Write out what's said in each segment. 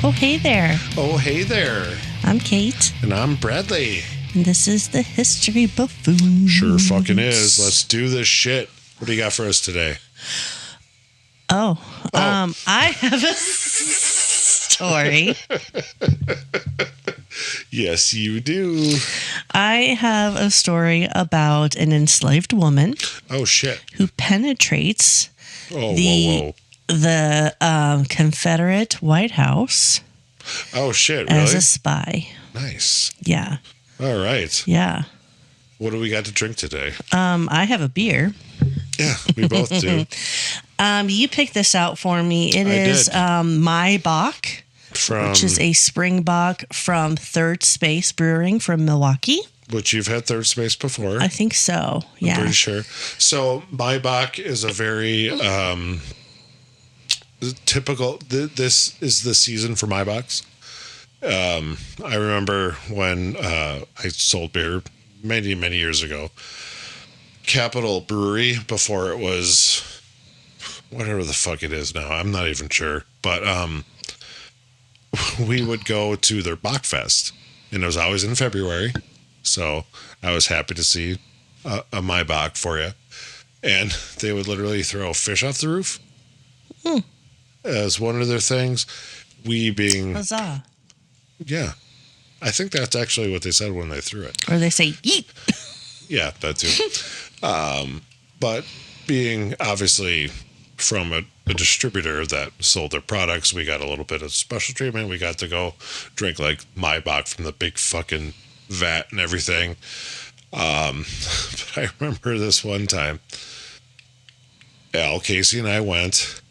Oh, hey there. Oh, hey there. I'm Kate. And I'm Bradley. And this is the History Buffoon. Sure fucking is. Let's do this shit. What do you got for us today? I have a story. Yes, you do. I have a story about an enslaved woman. Oh, shit. Who penetrates whoa. the Confederate White House. Oh, shit, really? As a spy. Nice. Yeah. All right. Yeah. What do we got to drink today? I have a beer. Yeah, we both do. You picked this out for me. It is My Bach, which is a spring bock from Third Space Brewing from Milwaukee. Which you've had Third Space before. I think so, yeah. I'm pretty sure. So My Bach is a very typical, this is the season for My Bachs. I remember when I sold beer many, many years ago. Capital Brewery, before it was whatever the fuck it is now. I'm not even sure. But we would go to their Bach Fest, and it was always in February. So I was happy to see a My Bach for you. And they would literally throw fish off the roof as one of their things. We being... Huzzah. Yeah. I think that's actually what they said when they threw it. Or they say, yeet. Yeah, that too. But being obviously from a distributor that sold their products, we got a little bit of special treatment. We got to go drink like My Bach from the big fucking vat and everything. But I remember this one time, Casey and I went.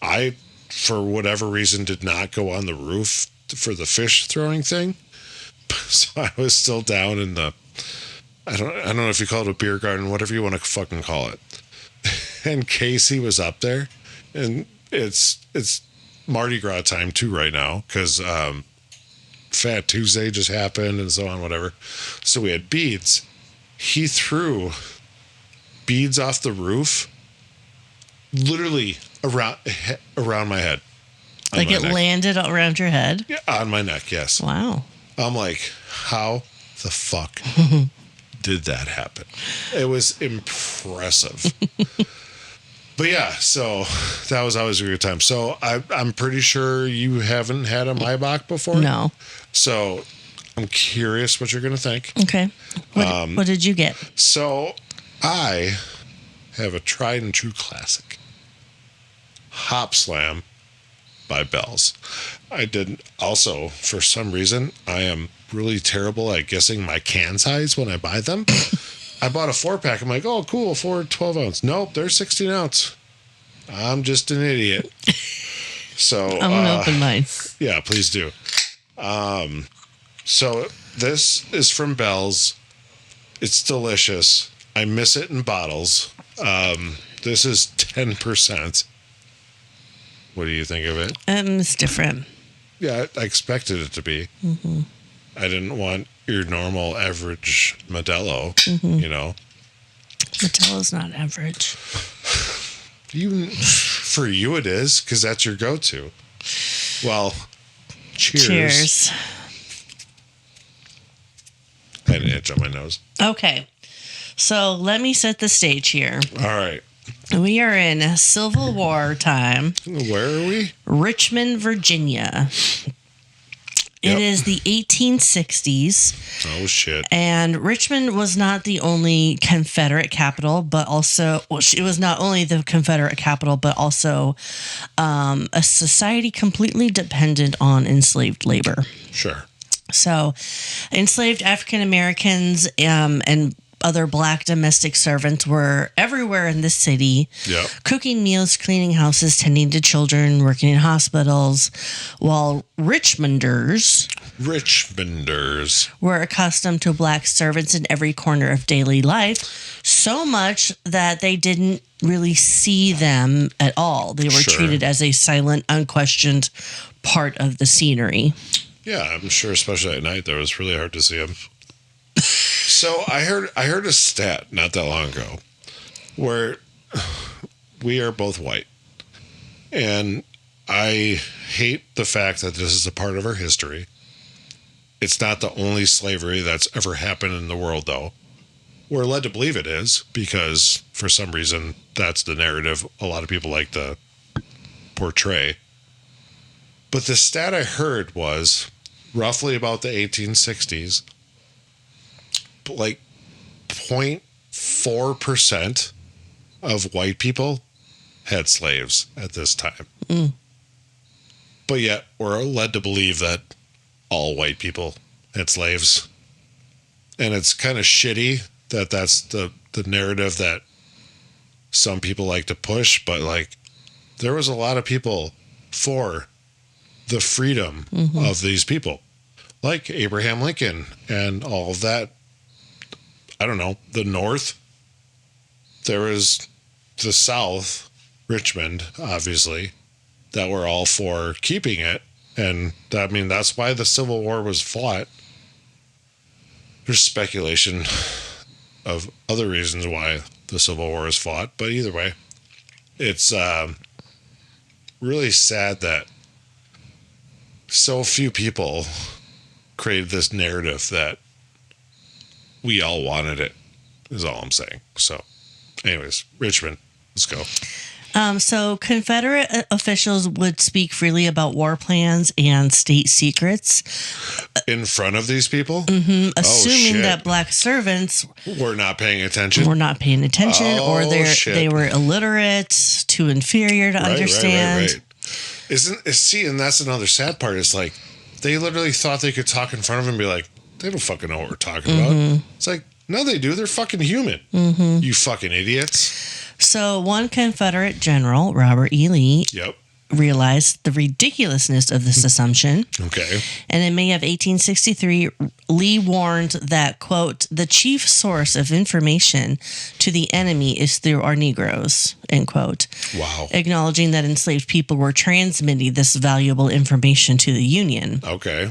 I, for whatever reason, did not go on the roof for the fish throwing thing. So I was still down in the, I don't know if you call it a beer garden, whatever you want to fucking call it. And Casey was up there, and it's Mardi Gras time too right now, because Fat Tuesday just happened and so on, whatever. So we had beads. He threw beads off the roof, literally around my head. Like it landed around your head? Yeah, on my neck, yes. Wow. I'm like, how the fuck did that happen? It was impressive. But yeah, so that was always a good time. So I'm pretty sure you haven't had a My Bach before. No. So I'm curious what you're going to think. Okay. What did you get? So I have a tried and true classic. Hop Slam by Bell's. I did also, for some reason, I am really terrible at guessing my can size when I buy them. I bought a 4-pack. I'm like, oh, cool, 4 12-ounce. Nope, they're 16-ounce. I'm just an idiot. So I'm gonna open mine. Yeah, please do. So this is from Bell's. It's delicious. I miss it in bottles. This is 10%. What do you think of it? It's different. Yeah, I expected it to be. Mm-hmm. I didn't want your normal average Modelo, you know. Modelo's not average. For you it is, because that's your go-to. Well, cheers. Cheers. I had an itch on my nose. Okay, so let me set the stage here. All right. We are in Civil War time. Where are we? Richmond, Virginia. It is the 1860s. Oh, shit. And Richmond was not the only Confederate capital, but also, it was not only the Confederate capital, but also a society completely dependent on enslaved labor. Sure. So, enslaved African Americans and other black domestic servants were everywhere in the city, cooking meals, cleaning houses, tending to children, working in hospitals, while Richmonders were accustomed to black servants in every corner of daily life, so much that they didn't really see them at all. They were treated as a silent, unquestioned part of the scenery. Yeah, I'm sure, especially at night, that was really hard to see them. So I heard a stat not that long ago where we are both white, and I hate the fact that this is a part of our history. It's not the only slavery that's ever happened in the world, though. We're led to believe it is because, for some reason, that's the narrative a lot of people like to portray. But the stat I heard was roughly about the 1860s, like 0.4% of white people had slaves at this time. Mm. But yet we're led to believe that all white people had slaves. And it's kind of shitty that that's the narrative that some people like to push. But like, there was a lot of people for the freedom of these people, like Abraham Lincoln and all of that. I don't know, the North. There was the South, Richmond, obviously, that were all for keeping it. And I mean, that's why the Civil War was fought. There's speculation of other reasons why the Civil War is fought. But either way, it's really sad that so few people created this narrative that we all wanted it, is all I'm saying. So, anyways, Richmond, let's go. So Confederate officials would speak freely about war plans and state secrets. In front of these people? Assuming that black servants were not paying attention. Or they were illiterate, too inferior to understand. Right. See, and that's another sad part. It's like, they literally thought they could talk in front of him and be like, they don't fucking know what we're talking about. It's like, no, they do. They're fucking human. You fucking idiots. So one Confederate general, Robert E. Lee, realized the ridiculousness of this assumption. Okay. And in May of 1863, Lee warned that, quote, the chief source of information to the enemy is through our Negroes, end quote. Wow. Acknowledging that enslaved people were transmitting this valuable information to the Union. Okay.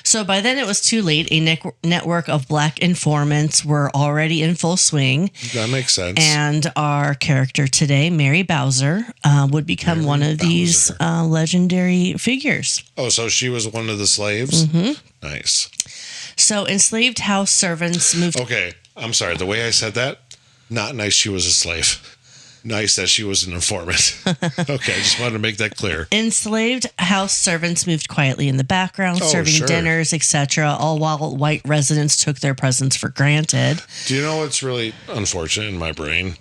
So by then it was too late. A network of black informants were already in full swing. That makes sense. And our character today, Mary Bowser, would become one of these legendary figures. Oh, so she was one of the slaves? Nice. So enslaved house servants moved... Okay, I'm sorry. The way I said that, not nice she was a slave. Nice that she was an informant. Okay, I just wanted to make that clear. Enslaved house servants moved quietly in the background, serving dinners, etc., all while white residents took their presence for granted. Do you know what's really unfortunate in my brain?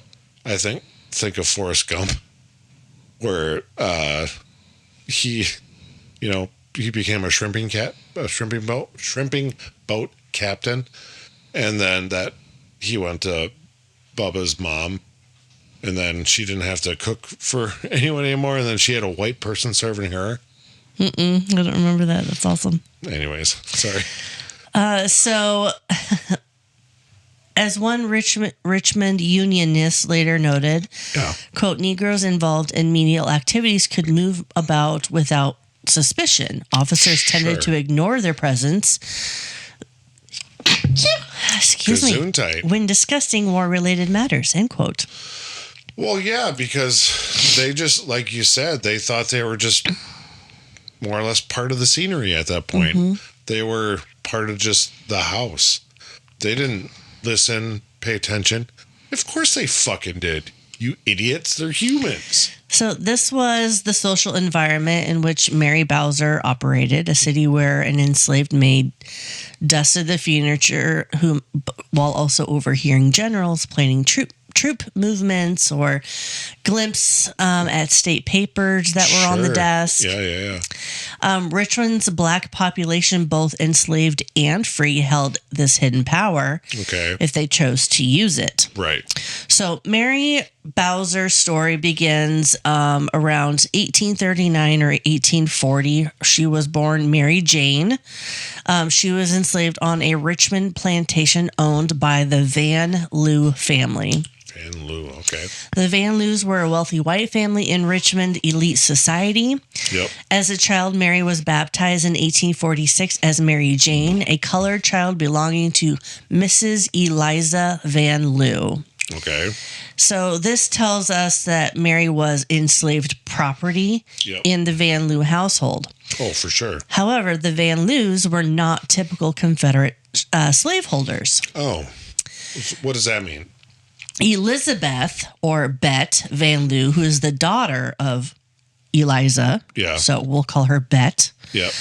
I think of Forrest Gump, where he became a shrimping boat captain, and then that he went to Bubba's mom. And then she didn't have to cook for anyone anymore. And then she had a white person serving her. I don't remember that. That's awesome. Anyways, sorry. So, as one Richmond Unionist later noted, quote, Negroes involved in menial activities could move about without suspicion. Officers tended to ignore their presence. Excuse me. When discussing war-related matters, end quote. Well, yeah, because they just, like you said, they thought they were just more or less part of the scenery at that point. They were part of just the house. They didn't listen, pay attention. Of course they fucking did. You idiots, they're humans. So this was the social environment in which Mary Bowser operated, a city where an enslaved maid dusted the furniture while also overhearing generals planning troop movements or glimpse at state papers that were on the desk. Richmond's black population, both enslaved and free, held this hidden power if they chose to use it. Right. So Mary Bowser's story begins around 1839 or 1840. She was born Mary Jane. She was enslaved on a Richmond plantation owned by the Van Loo family. Van Loo, okay. The Van Loos were a wealthy white family in Richmond elite society. Yep. As a child, Mary was baptized in 1846 as Mary Jane, a colored child belonging to Mrs. Eliza Van Loo. Okay. So this tells us that Mary was enslaved property in the Van Lew household. Oh, for sure. However, the Van Lews were not typical Confederate slaveholders. Oh, what does that mean? Elizabeth, or Bet Van Lew, who is the daughter of Eliza. Yeah. So we'll call her Bet. Yep.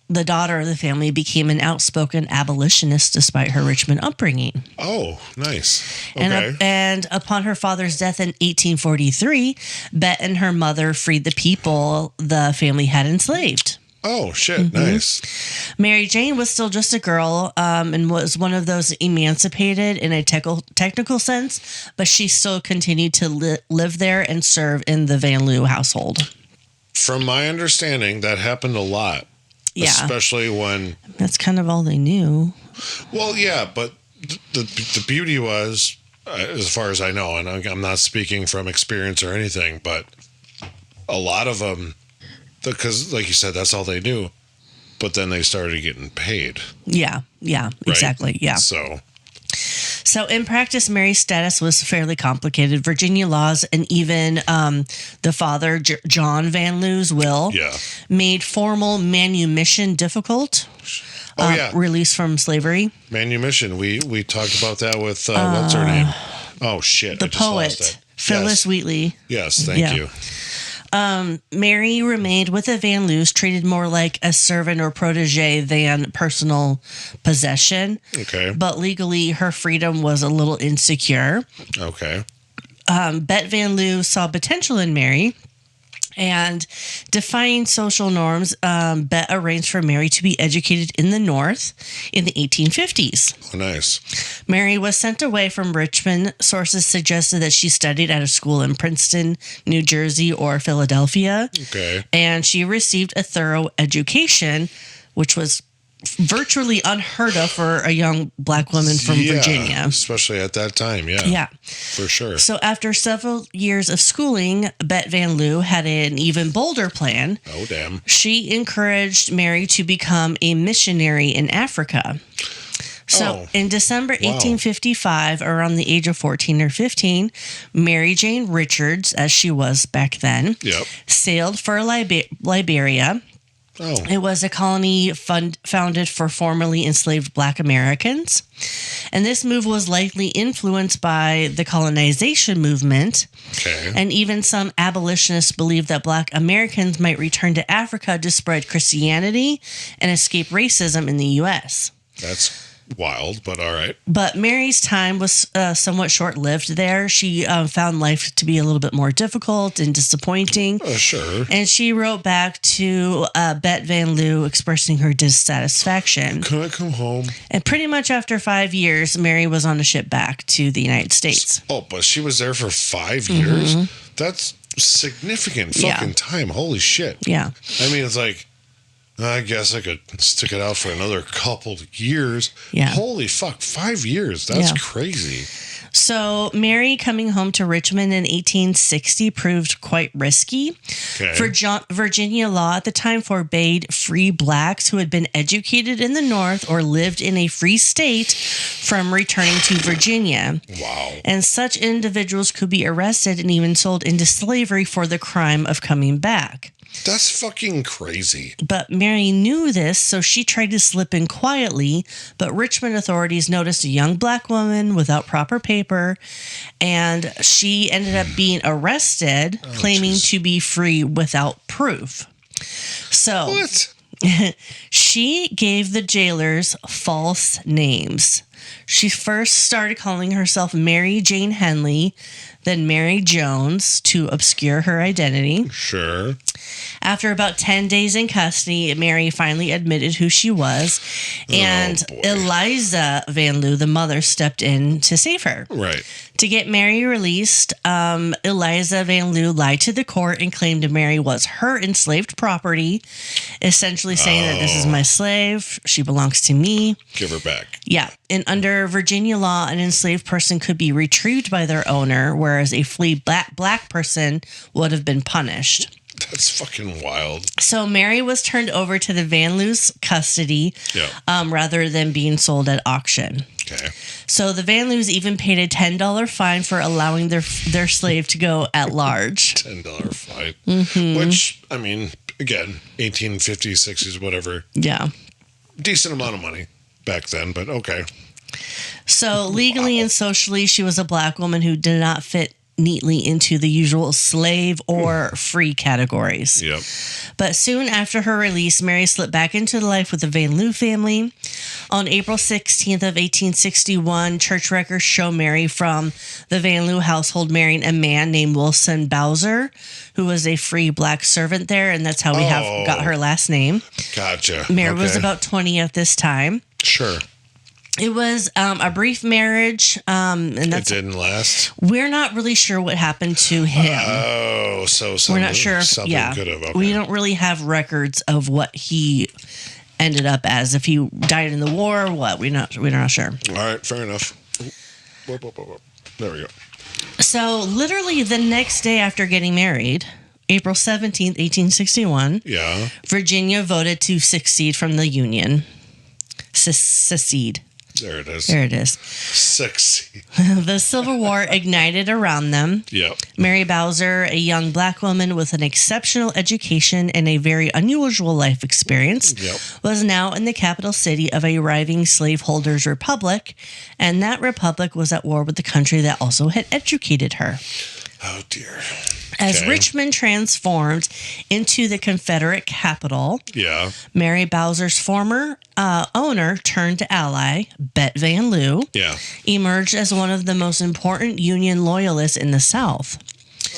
The daughter of the family became an outspoken abolitionist despite her Richmond upbringing. Oh, nice. Okay. And upon her father's death in 1843, Bet and her mother freed the people the family had enslaved. Oh, shit. Nice. Mary Jane was still just a girl and was one of those emancipated in a technical sense, but she still continued to live there and serve in the Van Lew household. From my understanding, that happened a lot. Yeah. Especially when... That's kind of all they knew. Well, yeah, but the beauty was, as far as I know, and I'm not speaking from experience or anything, but a lot of them, because like you said, that's all they knew, but then they started getting paid. Yeah, right? Exactly, yeah. So in practice, Mary's status was fairly complicated. Virginia laws and even the father, John Van Lew's will, made formal manumission difficult. Release from slavery. Manumission. We talked about that with, what's her name? Oh, shit. The poet, Phyllis Wheatley. Yes, thank you. Mary remained with the Van Lews, treated more like a servant or protege than personal possession. Okay. But legally, her freedom was a little insecure. Okay. Bet Van Lew saw potential in Mary. And defying social norms, Bet arranged for Mary to be educated in the North in the 1850s. Oh, nice. Mary was sent away from Richmond. Sources suggested that she studied at a school in Princeton, New Jersey, or Philadelphia. Okay. And she received a thorough education, which was virtually unheard of for a young black woman from Virginia. Especially at that time, Yeah. For sure. So after several years of schooling, Bet Van Lew had an even bolder plan. Oh, damn. She encouraged Mary to become a missionary in Africa. So in December 1855, around the age of 14 or 15, Mary Jane Richards, as she was back then, sailed for Liberia. Oh. It was a colony founded for formerly enslaved black Americans. And this move was likely influenced by the colonization movement. Okay. And even some abolitionists believed that black Americans might return to Africa to spread Christianity and escape racism in the U.S. That's wild, but all right. But Mary's time was somewhat short-lived there. She found life to be a little bit more difficult and disappointing. Sure. And she wrote back to Bet Van Lew expressing her dissatisfaction. Can I come home? And pretty much after 5 years, Mary was on a ship back to the United States. Oh, but she was there for 5 years? That's significant fucking time. Holy shit. Yeah. I mean, it's like, I guess I could stick it out for another couple of years. Yeah. Holy fuck, 5 years. That's crazy. So Mary coming home to Richmond in 1860 proved quite risky. Okay. Virginia law at the time forbade free blacks who had been educated in the North or lived in a free state from returning to Virginia. Wow. And such individuals could be arrested and even sold into slavery for the crime of coming back. That's fucking crazy. But Mary knew this, so she tried to slip in quietly, but Richmond authorities noticed a young black woman without proper paper, and she ended up being arrested, claiming to be free without proof. So what? She gave the jailers false names. She first started calling herself Mary Jane Henley, then Mary Jones to obscure her identity. Sure. After about 10 days in custody, Mary finally admitted who she was, and Eliza Van Lew, the mother, stepped in to save her. Right. To get Mary released, Eliza Van Lew lied to the court and claimed Mary was her enslaved property, essentially saying that this is my slave, she belongs to me. Give her back. Yeah. And under Virginia law, an enslaved person could be retrieved by their owner, whereas a free black person would have been punished. That's fucking wild. So Mary was turned over to the Van Lew's custody rather than being sold at auction. Okay. So the Van Loos even paid a $10 fine for allowing their slave to go at large. $10 fine. Which, I mean, again, 1850s, 60s, whatever. Yeah. Decent amount of money back then, but okay. So legally and socially, she was a black woman who did not fit neatly into the usual slave or free categories. Yep. But soon after her release, Mary slipped back into life with the Van Loo family. On April 16th of 1861, church records show Mary from the Van Loo household marrying a man named Wilson Bowser, who was a free black servant there, and that's how we got her last name. Gotcha. Mary was about 20 at this time. Sure. It was a brief marriage, and it didn't last. We're not really sure what happened to him. Oh, so we're not sure. Something could have. Okay. We don't really have records of what he ended up as. If he died in the war or what, we're not sure. All right, fair enough. Whoop. There we go. So, literally the next day after getting married, April 17th, 1861, Virginia voted to secede from the Union. Secede. There it is. Sexy. The Civil War ignited around them. Yep. Mary Bowser, a young black woman with an exceptional education and a very unusual life experience, was now in the capital city of a thriving slaveholders' republic, and that republic was at war with the country that also had educated her. Oh, dear. As Richmond transformed into the Confederate capital, Mary Bowser's former owner turned ally, Bet Van Loo, emerged as one of the most important Union loyalists in the South.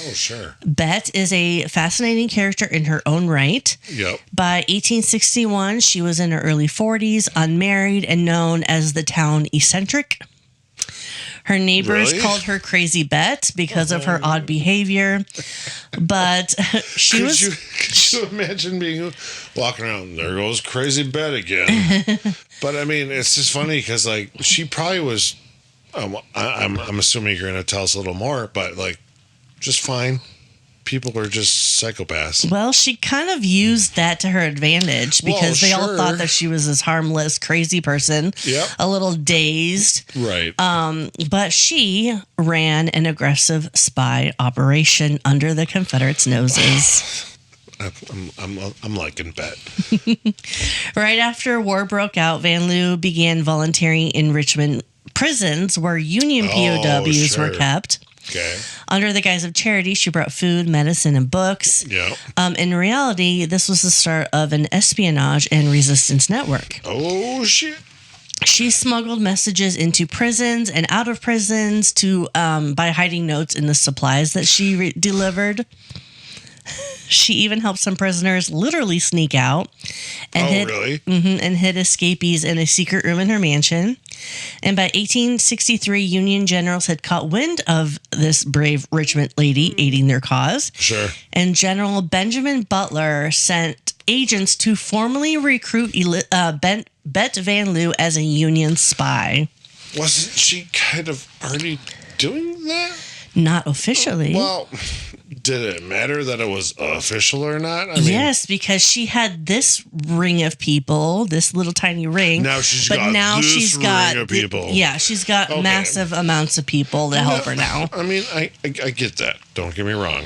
Oh, sure. Bet is a fascinating character in her own right. Yep. By 1861, she was in her early 40s, unmarried, and known as the town eccentric. Her neighbors called her Crazy Bet because of her odd behavior, but could you imagine walking around, there goes Crazy Bet again? But I mean, it's just funny because like she probably was. I'm assuming you're going to tell us a little more, but like, just fine. People are just psychopaths. Well, she kind of used that to her advantage because they all thought that she was this harmless, crazy person, a little dazed. Right. But she ran an aggressive spy operation under the Confederates' noses. I'm liking Bet. Right after war broke out, Van Loo began volunteering in Richmond prisons where Union POWs were kept. Okay. Under the guise of charity, she brought food, medicine, and books. Yeah. In reality, this was the start of an espionage and resistance network. Oh, shit. She smuggled messages into prisons and out of prisons by hiding notes in the supplies that she delivered. She even helped some prisoners literally sneak out and hid escapees in a secret room in her mansion. And by 1863, Union generals had caught wind of this brave Richmond lady aiding their cause. Sure. And General Benjamin Butler sent agents to formally recruit Bet Van Loo as a Union spy. Wasn't she kind of already doing that? Not officially. Well, did it matter that it was official or not? I mean, yes, because she had this ring of people, this little tiny ring. Now she's got ring of people. She's got massive amounts of people to help her now. I mean, I get that. Don't get me wrong.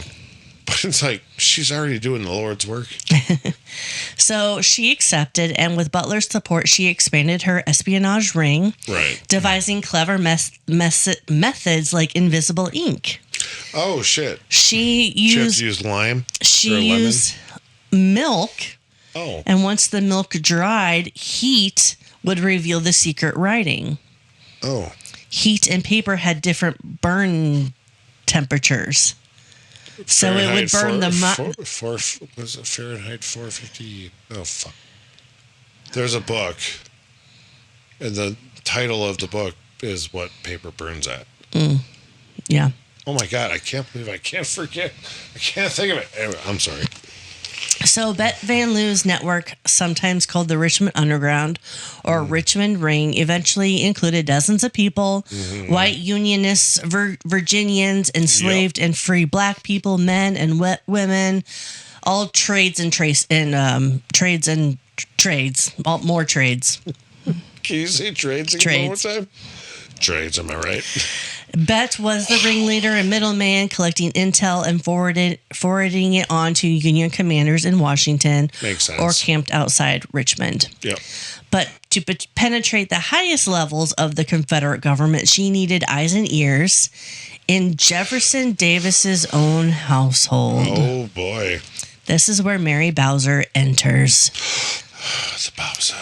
But it's like, she's already doing the Lord's work. So she accepted, and with Butler's support, she expanded her espionage ring, devising clever methods like invisible ink. Oh, shit. She used lime? She used milk. Oh. And once the milk dried, heat would reveal the secret writing. Oh. Heat and paper had different burn temperatures. So it would burn was it Fahrenheit 450? Oh, fuck. There's a book, and the title of the book is What Paper Burns At. Yeah. Oh, my God. I can't believe I can't forget. I can't think of it. Anyway, I'm sorry. So Bet Van Loo's network, sometimes called the Richmond Underground or Richmond Ring, eventually included dozens of people, white Unionists, Virginians, enslaved and free black people, men and women, all trades and more trades. Can you say trades again one more time? Trades, am I right? Bet was the ringleader and middleman, collecting intel and forwarding it on to Union commanders in Washington. Makes sense. Or camped outside Richmond. Yep. But to penetrate the highest levels of the Confederate government, she needed eyes and ears in Jefferson Davis's own household. Oh, boy. This is where Mary Bowser enters. It's a Bowser.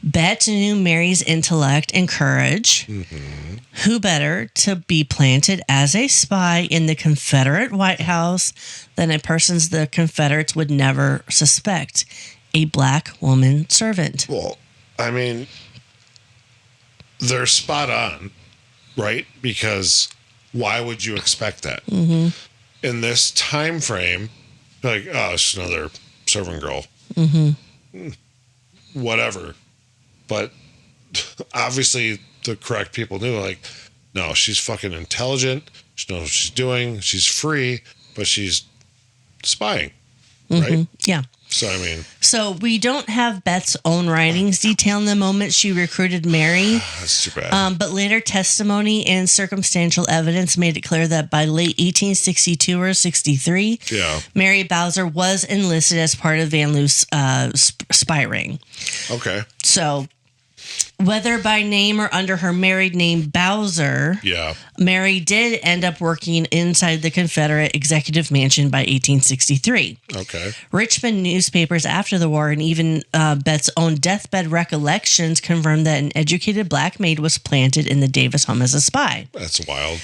Bet knew Mary's intellect and courage. Mm-hmm. Who better to be planted as a spy in the Confederate White House than a person the Confederates would never suspect? A black woman servant. Well, I mean, they're spot on, right? Because why would you expect that? Mm-hmm. In this time frame, like, oh, it's another servant girl. Mm-hmm. Whatever. But obviously the correct people knew, like, no, she's fucking intelligent. She knows what she's doing. She's free, but she's spying, right? Mm-hmm. Yeah. So, I mean. So we don't have Bet's own writings detailing the moment she recruited Mary. That's too bad. But later testimony and circumstantial evidence made it clear that by late 1862 or 63, Mary Bowser was enlisted as part of Van Loo's spy ring. Okay. So whether by name or under her married name Bowser, Mary did end up working inside the Confederate executive mansion by 1863. Okay. Richmond newspapers after the war and even Bet's own deathbed recollections confirmed that an educated black maid was planted in the Davis home as a spy. That's wild.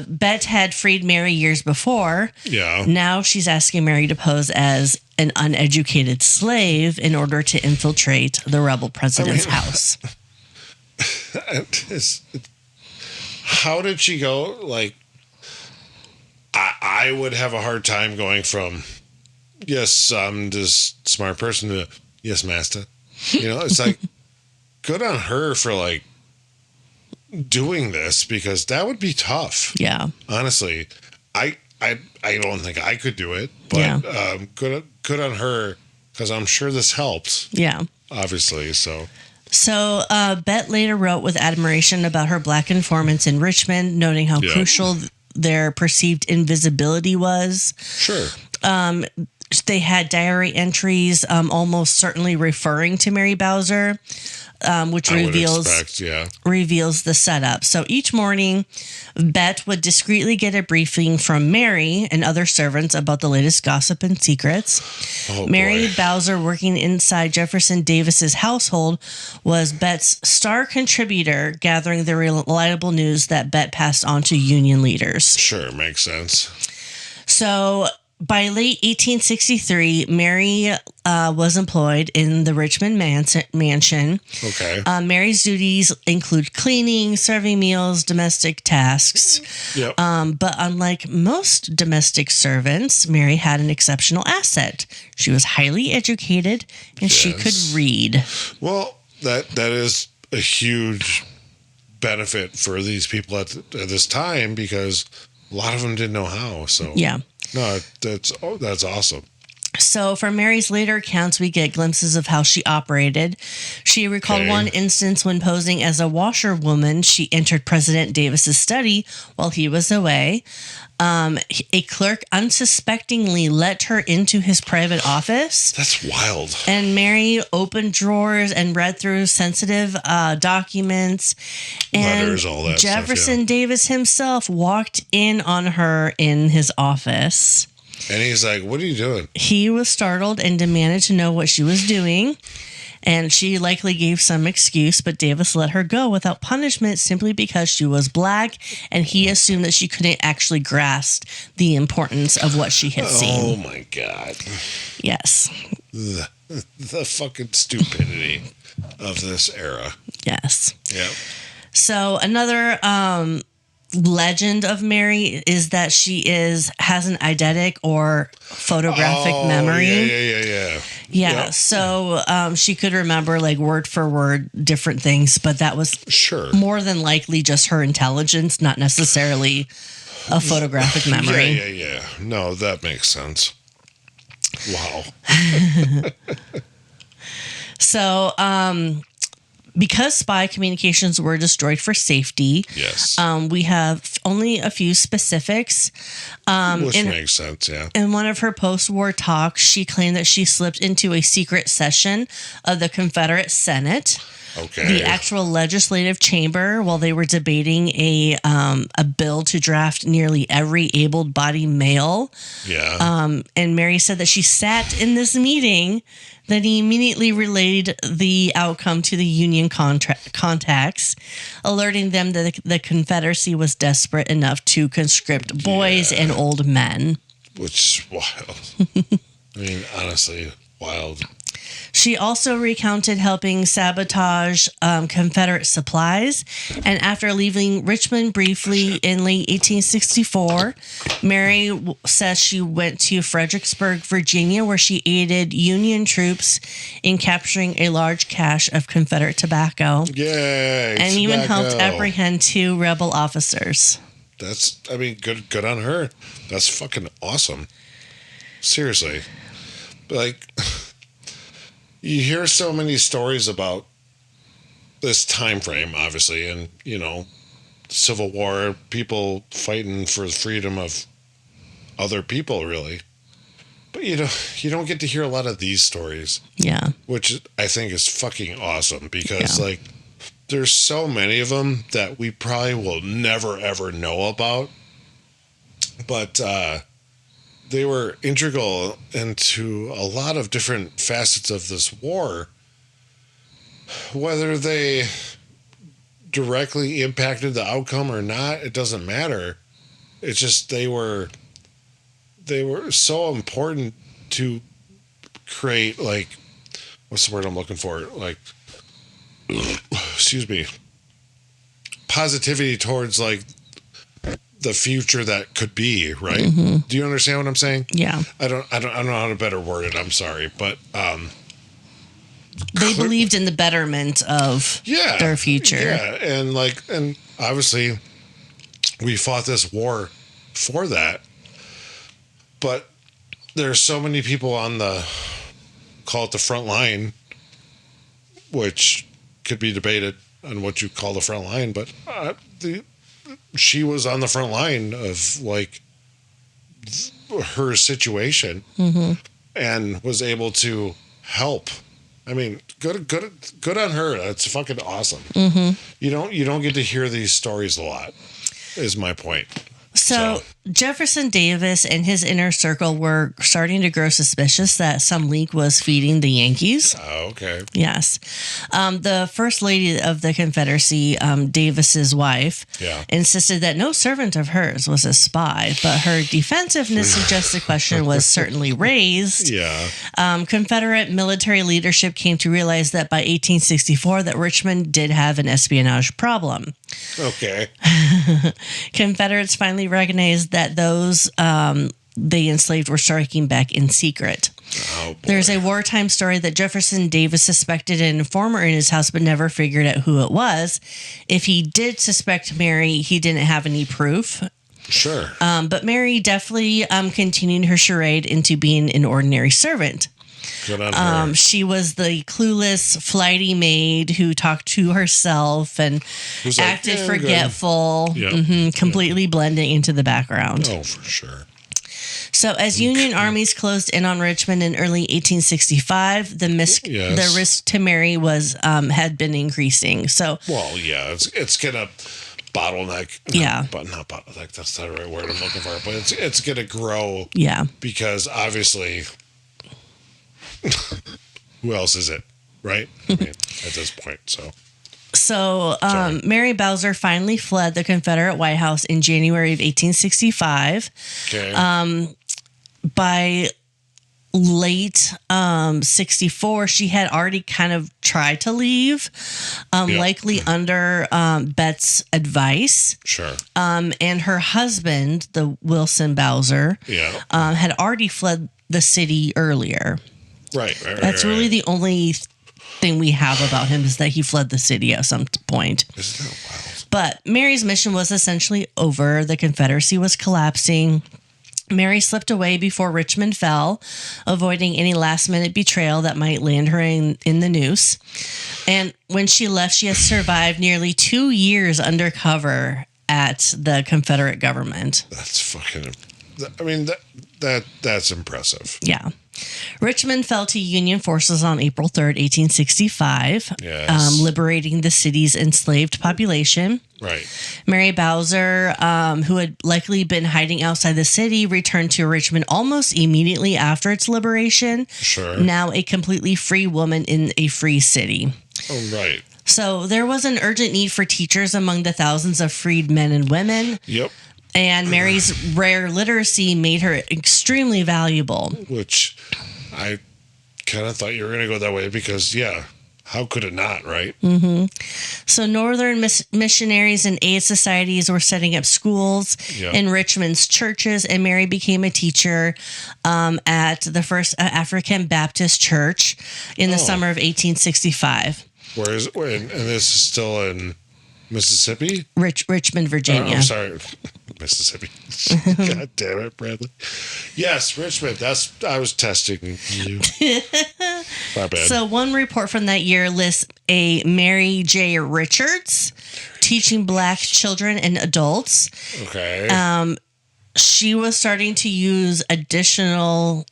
Bet had freed Mary years before. Yeah. Now she's asking Mary to pose as an uneducated slave in order to infiltrate the rebel president's house. How did she go? Like, I would have a hard time going from, yes, I'm this smart person, to, yes, master. You know, it's like, good on her for, like, doing this, because that would be tough. Yeah. Honestly, I don't think I could do it, but good on her, because I'm sure this helped. Yeah. Obviously, so. So Bet later wrote with admiration about her black informants in Richmond, noting how crucial their perceived invisibility was. Sure. They had diary entries almost certainly referring to Mary Bowser, which reveals the setup. So each morning, Bet would discreetly get a briefing from Mary and other servants about the latest gossip and secrets. Mary Bowser, working inside Jefferson Davis's household, was Bet's star contributor, gathering the reliable news that Bet passed on to Union leaders. Sure, makes sense. So by late 1863, Mary was employed in the Richmond mansion. Okay. Mary's duties include cleaning, serving meals, domestic tasks. Yep. But unlike most domestic servants, Mary had an exceptional asset. She was highly educated and she could read. Well, that is a huge benefit for these people at this time, because a lot of them didn't know how. So no, that's awesome. So from Mary's later accounts, we get glimpses of how she operated. She recalled one instance when posing as a washerwoman, she entered President Davis's study while he was away. A clerk unsuspectingly let her into his private office. That's wild. And Mary opened drawers and read through sensitive documents. And letters, all that Jefferson Davis himself walked in on her in his office. And he's like, what are you doing? He was startled and demanded to know what she was doing. And she likely gave some excuse, but Davis let her go without punishment simply because she was black, and he assumed that she couldn't actually grasp the importance of what she had seen. Oh, my God. Yes. The fucking stupidity of this era. Yes. Yeah. So another legend of Mary is that she has an eidetic or photographic memory. Yeah. Yep. So she could remember like word for word different things, but that was more than likely just her intelligence, not necessarily a photographic memory. Yeah. No, that makes sense. Wow. So Because spy communications were destroyed for safety, yes, we have only a few specifics. Which makes sense, yeah. In one of her post-war talks, she claimed that she slipped into a secret session of the Confederate Senate, the actual legislative chamber, while they were debating a bill to draft nearly every able-bodied male. Yeah. And Mary said that she sat in this meeting. Then he immediately relayed the outcome to the Union contacts, alerting them that the Confederacy was desperate enough to conscript boys and old men. Which is wild. I mean, honestly, wild. She also recounted helping sabotage Confederate supplies. And after leaving Richmond briefly in late 1864, Mary says she went to Fredericksburg, Virginia, where she aided Union troops in capturing a large cache of Confederate tobacco. Yay! And even helped apprehend 2 rebel officers. That's, I mean, good on her. That's fucking awesome. Seriously. Like... You hear so many stories about this time frame, obviously, and, you know, Civil War, people fighting for the freedom of other people, really. But, you don't get to hear a lot of these stories. Yeah. Which I think is fucking awesome because, like, there's so many of them that we probably will never, ever know about. But, they were integral into a lot of different facets of this war. Whether they directly impacted the outcome or not, it doesn't matter. It's just they were so important to create, like, what's the word I'm looking for? Like, excuse me, positivity towards, like, the future that could be, right? Mm-hmm. Do you understand what I'm saying? Yeah. I don't know how to better word it. I'm sorry, but they believed in the betterment of their future. Yeah, and obviously we fought this war for that. But there's so many people on call it the front line, which could be debated on what you call the front line, but she was on the front line of, like, her situation and was able to help. I mean, good on her. That's fucking awesome. Mm-hmm. You don't get to hear these stories a lot, is my point. So Jefferson Davis and his inner circle were starting to grow suspicious that some leak was feeding the Yankees. Oh, okay. Yes. The first lady of the Confederacy, Davis's wife, insisted that no servant of hers was a spy, but her defensiveness suggests the question was certainly raised. Yeah. Confederate military leadership came to realize that by 1864 that Richmond did have an espionage problem. Okay. Confederates finally recognized that those they enslaved were striking back in secret. Oh, there's a wartime story that Jefferson Davis suspected an informer in his house but never figured out who it was. If he did suspect Mary, he didn't have any proof. Sure. But Mary definitely continued her charade into being an ordinary servant. Good on her. She was the clueless, flighty maid who talked to herself and acted forgetful, completely blending into the background. Oh, for sure. So as Union armies closed in on Richmond in early 1865, the risk to Mary was had been increasing. So it's gonna bottleneck. But not bottleneck. That's not the right word I'm looking for. But it's gonna grow. Yeah. Because obviously, who else is it, right? I mean, at this point, So Mary Bowser finally fled the Confederate White House in January of 1865. Okay. By late 64, she had already kind of tried to leave, likely under Bet's advice. Sure. And her husband, the Wilson Bowser, had already fled the city earlier. Right. That's really the only thing we have about him, is that he fled the city at some point. Isn't that wild? But Mary's mission was essentially over. The Confederacy was collapsing. Mary slipped away before Richmond fell, avoiding any last-minute betrayal that might land her in the noose. And when she left, she has survived nearly 2 years undercover at the Confederate government. That's fucking... I mean, that's impressive. Yeah. Richmond fell to Union forces on April 3rd, 1865, liberating the city's enslaved population. Right. Mary Bowser, who had likely been hiding outside the city, returned to Richmond almost immediately after its liberation. Sure. Now a completely free woman in a free city. Oh, right. So there was an urgent need for teachers among the thousands of freed men and women. Yep. And Mary's rare literacy made her extremely valuable. Which I kind of thought you were going to go that way because, yeah, how could it not, right? Mm-hmm. So Northern missionaries and aid societies were setting up schools in Richmond's churches, and Mary became a teacher at the first African Baptist church in the summer of 1865. And this is still in Mississippi? Richmond, Virginia. I'm sorry. Mississippi. God damn it, Bradley. Yes, Richmond. I was testing you. My bad. So one report from that year lists a Mary J. Richards teaching black children and adults. Okay. She was starting to use additional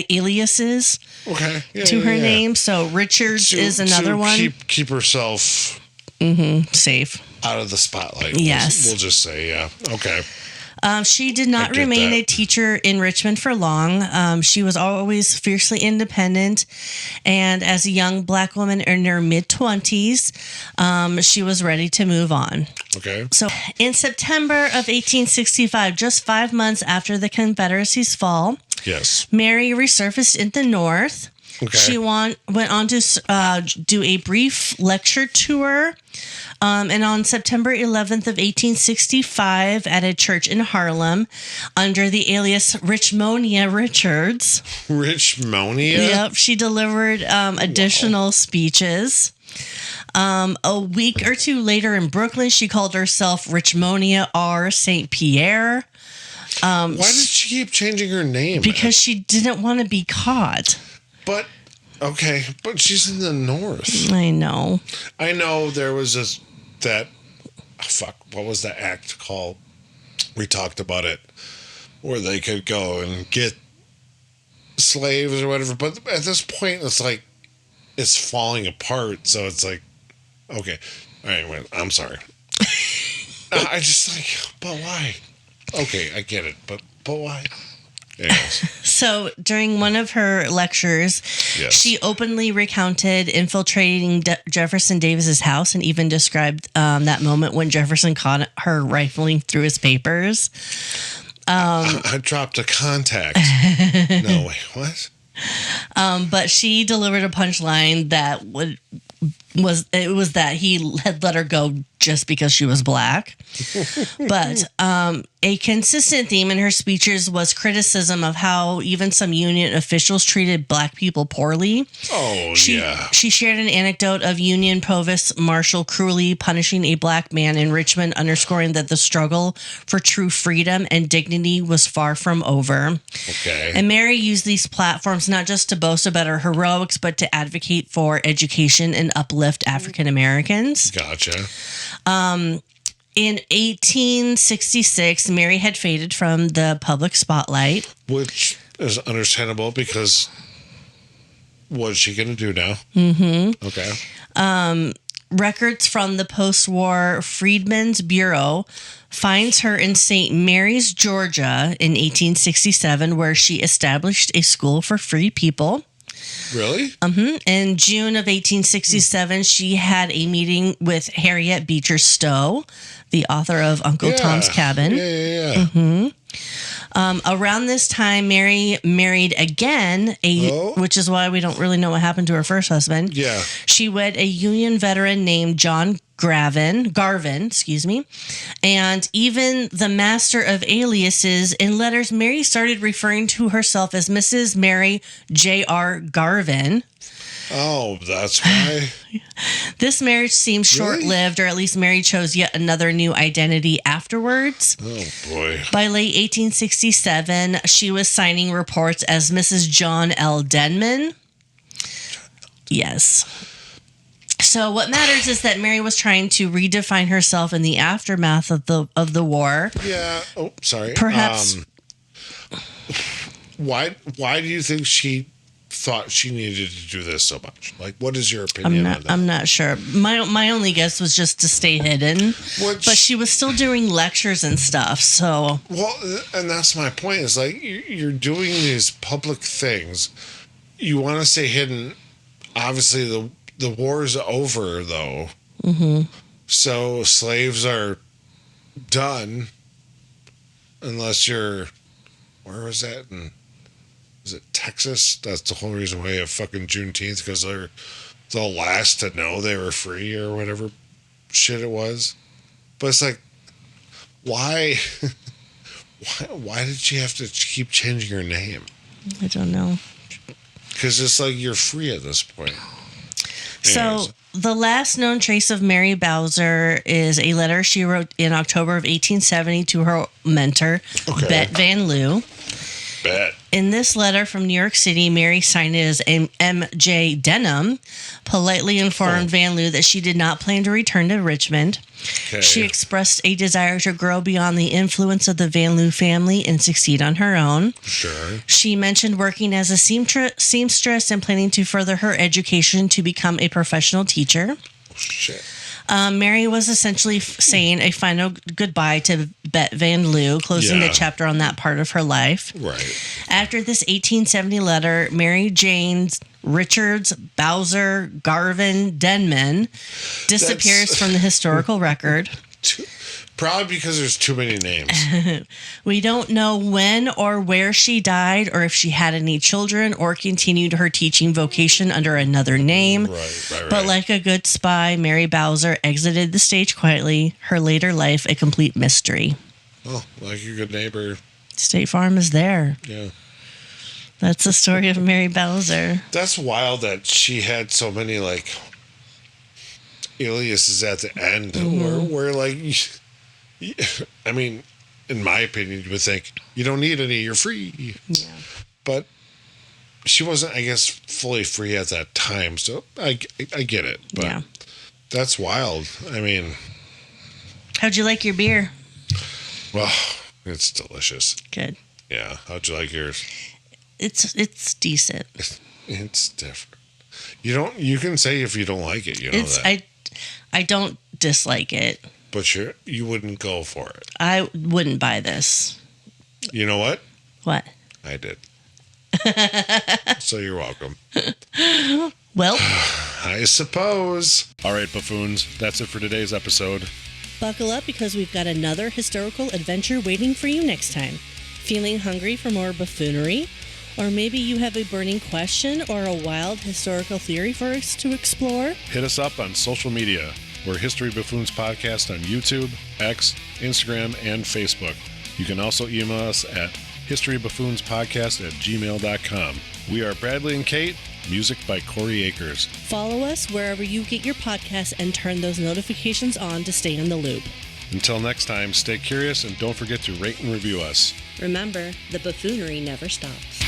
aliases to her name. So Richards is another one. Keep herself safe. Out of the spotlight. Yes. We'll just say, yeah. Okay. She did not remain a teacher in Richmond for long. She was always fiercely independent. And as a young black woman in her mid-20s, she was ready to move on. Okay. So in September of 1865, just 5 months after the Confederacy's fall, Mary resurfaced in the North. Okay. She went on to do a brief lecture tour. And on September 11th of 1865, at a church in Harlem, under the alias Richmonia Richards. Richmonia? Yep. She delivered additional speeches. A week or two later in Brooklyn, she called herself Richmonia R. St. Pierre. Why did she keep changing her name? Because she didn't want to be caught. But she's in the North. I know there was what was the act called? We talked about it, where they could go and get slaves or whatever. But at this point, it's like, it's falling apart. So it's like, okay. All right, well, I'm sorry. I just but why? Okay, I get it, but why? Yes. So during one of her lectures, she openly recounted infiltrating Jefferson Davis's house and even described that moment when Jefferson caught her rifling through his papers. I dropped a contact. No, wait, what? But she delivered a punchline that was that he had let her go just because she was black. But a consistent theme in her speeches was criticism of how even some Union officials treated black people poorly. She shared an anecdote of Union Provost Marshall cruelly punishing a black man in Richmond, underscoring that the struggle for true freedom and dignity was far from over. Okay. And Mary used these platforms not just to boast about her heroics, but to advocate for education and uplift African Americans. Gotcha. In 1866, Mary had faded from the public spotlight. Which is understandable because what's she going to do now? Mm-hmm. Okay. Records from the post-war Freedmen's Bureau finds her in St. Mary's, Georgia in 1867, where she established a school for free people. Really? In June of 1867, she had a meeting with Harriet Beecher Stowe, the author of Uncle Tom's Cabin. Yeah. Around this time, Mary married again, which is why we don't really know what happened to her first husband. Yeah. She wed a Union veteran named John Garvin, and even the master of aliases. In letters, Mary started referring to herself as Mrs. Mary J.R. Garvin. Oh, that's why. This marriage seemed short-lived, or at least Mary chose yet another new identity afterwards. Oh, boy. By late 1867, she was signing reports as Mrs. John L. Denman. Yes. So what matters is that Mary was trying to redefine herself in the aftermath of the war. Yeah. Oh, sorry. Perhaps. Why do you think she thought she needed to do this so much? Like, what is your opinion on that? I'm not sure. My only guess was just to stay hidden. But she was still doing lectures and stuff, so... Well, and that's my point, is like, you're doing these public things. You want to stay hidden. Obviously, the war is over, though. Mm-hmm. So slaves are done, unless you're... Where was that? Is it Texas? That's the whole reason why you have fucking Juneteenth, because they're the last to know they were free or whatever shit it was. But it's like, why? Why did she have to keep changing her name? I don't know. Because it's like you're free at this point. Anyways. So the last known trace of Mary Bowser is a letter she wrote in October of 1870 to her mentor, Bet Van Loo. Bet. In this letter from New York City, Mary signed it as M.J. Denham, politely informed Van Loo that she did not plan to return to Richmond. Okay. She expressed a desire to grow beyond the influence of the Van Loo family and succeed on her own. Sure. She mentioned working as a seamstress and planning to further her education to become a professional teacher. Oh, shit. Mary was essentially saying a final goodbye to Bet Van Loo, closing the chapter on that part of her life. Right. After this 1870 letter, Mary Jane's Richards Bowser Garvin Denman disappears from the historical record. Probably because there's too many names. We don't know when or where she died, or if she had any children, or continued her teaching vocation under another name. Right. But like a good spy, Mary Bowser exited the stage quietly, her later life a complete mystery. Oh, like your good neighbor. State Farm is there. Yeah. That's the story of Mary Bowser. That's wild that she had so many, like, aliases at the end, where like... I mean, in my opinion, you would think, you don't need any, you're free. Yeah. But she wasn't, I guess, fully free at that time, so I get it. But that's wild. I mean... How'd you like your beer? Well, it's delicious. Good. Yeah. How'd you like yours? It's decent. It's different. You can say if you don't like it, you know that. I don't dislike it. But you wouldn't go for it. I wouldn't buy this. You know what? What? I did. So you're welcome. Well, I suppose. All right, buffoons. That's it for today's episode. Buckle up, because we've got another historical adventure waiting for you next time. Feeling hungry for more buffoonery? Or maybe you have a burning question or a wild historical theory for us to explore? Hit us up on social media. We're History Buffoons Podcast on YouTube, X, Instagram, and Facebook. You can also email us at historybuffoonspodcast@gmail.com. We are Bradley and Kate, music by Corey Akers. Follow us wherever you get your podcasts and turn those notifications on to stay in the loop. Until next time, stay curious and don't forget to rate and review us. Remember, the buffoonery never stops.